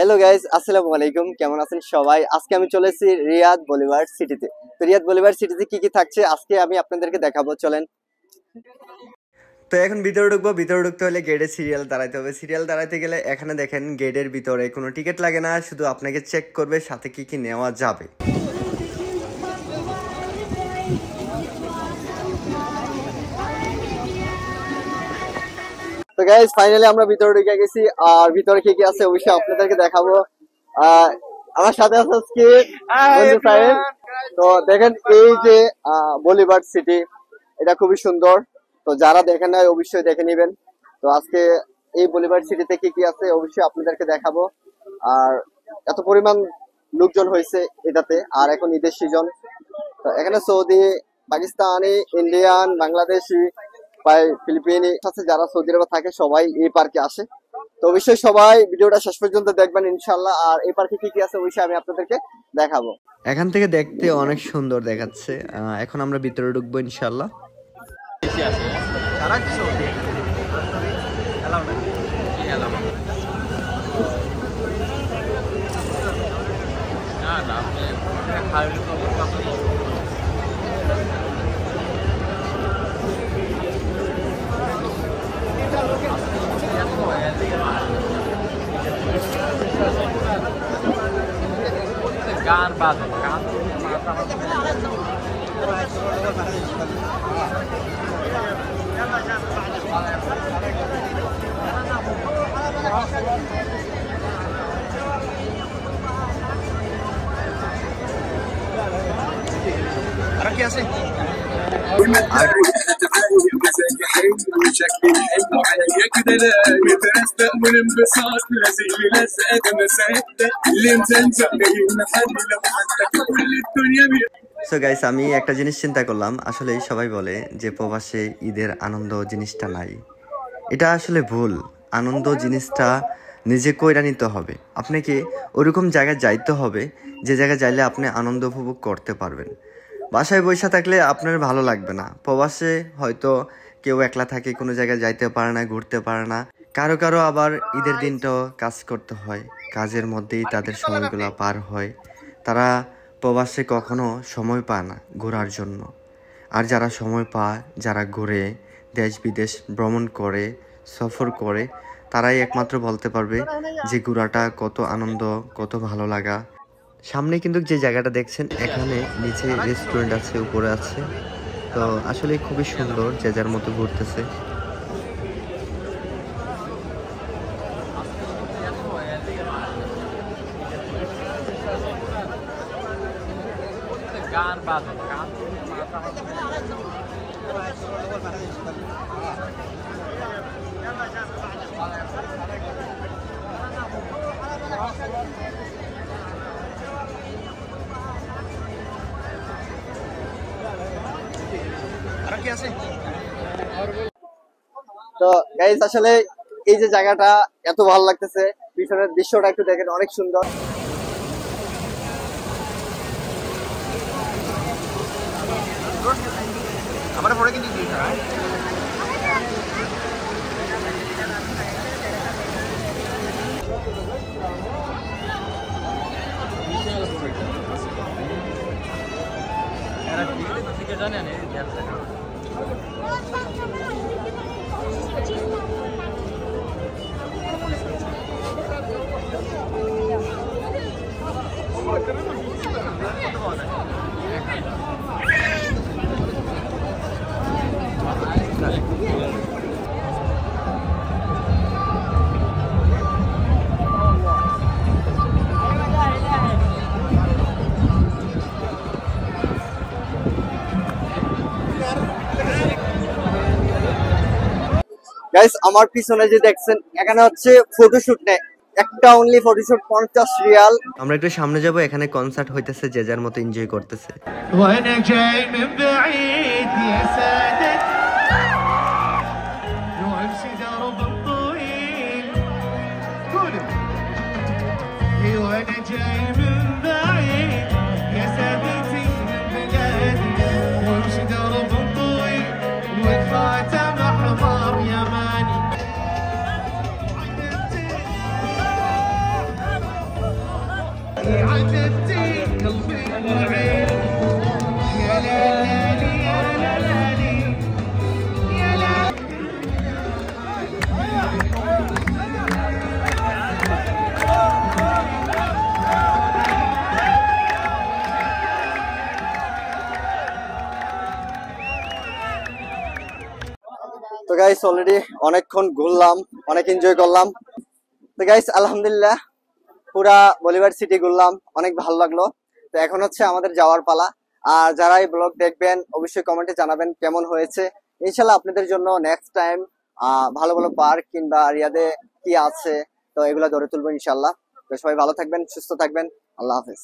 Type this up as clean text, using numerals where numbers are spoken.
Hello guys, আসসালামু আলাইকুম। কেমন আছেন সবাই? আজকে আমি চলে এসেছি রিয়াদ বলিভার সিটিতে। তো রিয়াদ বলিভার সিটিতে কি কি থাকছে আজকে আমি আপনাদেরকে দেখাবো, চলেন। তো এখন ভিতরে ঢুকবো। ভিতরে ঢুকতে হলে গেটে সিরিয়াল দাঁড়াইতে হবে। সিরিয়াল দাঁড়াইতে গেলে এখানে দেখেন গেটের ভিতরে কোনো টিকিট লাগে না, শুধু আপনাকে চেক করবে সাথে কি কি নেওয়া যাবে। তো গাইজ ফাইনালি আমরা ভিতরে ঢুকে গেছি, আর ভিতরে কি কি আছে অবশ্যই আপনাদেরকে দেখাবো। আমার সাথে আছে আজকে বন্ধু সাহেব। তো দেখেন এই যে বলিভার সিটি, এটা খুবই সুন্দর। তো যারা দেখেন নাই অবশ্যই দেখে নেবেন। তো আজকে এই বলিভার সিটিতে কি কি আছে অবশ্যই আপনাদেরকে দেখাবো। আর এত পরিমাণ লোকজন হয়েছে এটাতে, আর এখন ঈদের সিজন। তো এখানে সৌদি, পাকিস্তানি, ইন্ডিয়ান, বাংলাদেশি, ফিলিপিনি আছে, যারা সৌদি আরবে থাকে সবাই এই পার্কে আসে। তো অবশ্যই সবাই ভিডিওটা শেষ পর্যন্ত দেখবেন ইনশাল্লাহ। আর এই পার্কে কি কি আছে অবশ্যই আমি আপনাদেরকে দেখাবো। এখান থেকে দেখতে অনেক সুন্দর দেখাচ্ছে। এখন আমরা ভিতরে ঢুকবো ইনশাল্লাহ। গান বাজে গান আর কি আছে সো গাইস, আমি একটা জিনিস চিন্তা করলাম, আসলে সবাই বলে যে প্রবাসে ঈদের আনন্দ জিনিসটা নাই। এটা আসলে ভুল। আনন্দ জিনিসটা নিজে কইরা নিতে হবে। আপনাকে ওরকম জায়গায় যাইতে হবে যে জায়গায় যাইলে আপনি আনন্দ উপভোগ করতে পারবেন। বাসায় বসে থাকলে আপনার ভালো লাগবে না। প্রবাসে হয়তো কেউ একলা থাকে, কোনো জায়গায় যাইতে পারে না, ঘুরতে পারে না। কারো কারো আবার ঈদের দিনটাও কাজ করতে হয়, কাজের মধ্যেই তাদের সময়গুলো পার হয়। তারা প্রবাসে কখনো সময় পায় না ঘোরার জন্য। আর যারা সময় পায়, যারা ঘুরে, দেশ বিদেশ ভ্রমণ করে, সফর করে, তারাই একমাত্র বলতে পারবে যে ঘোরাটা কত আনন্দ, কত ভালো লাগা। সামনে কিন্তু যে জায়গাটা দেখছেন, এখানে নিচে রেস্টুরেন্ট আছে, উপরে আছে। তো আসলে খুবই সুন্দর, যে যার মতো ঘুরতেছে। গান বাজে গান তো গাইস, আসলে এই যে জায়গাটা এত ভালো লাগতেছে, পিছনের দৃশ্যটা একটু দেখেন, অনেক সুন্দর। আমার পরে কিন্তু গাইস, আমার পিছনে যে দেখছেন, এখানে হচ্ছে ফটোশুট নেয়, একটা অনলি ফটোশুট 50 রিয়াল। আমরা একটু সামনে যাব, এখানে কনসার্ট হইতেছে, যে যার মতো এনজয় করতেছে। তো গাইস অলরেডি অনেকক্ষণ ঘুরলাম, অনেক এনজয় করলাম। তো গাইস আলহামদুলিল্লাহ পুরা বলিভার সিটি ঘুরলাম, অনেক ভালো লাগলো। তো এখন হচ্ছে আমাদের যাওয়ার পালা। আর যারা এই ব্লগ দেখবেন অবশ্যই কমেন্টে জানাবেন কেমন হয়েছে। ইনশাল্লাহ আপনাদের জন্য নেক্সট টাইম ভালো ভালো পার্ক কিংবা রিয়াদে কি আছে তো এগুলো ধরে তুলবো ইনশাল্লাহ। তো সবাই ভালো থাকবেন, সুস্থ থাকবেন। আল্লাহ হাফেজ।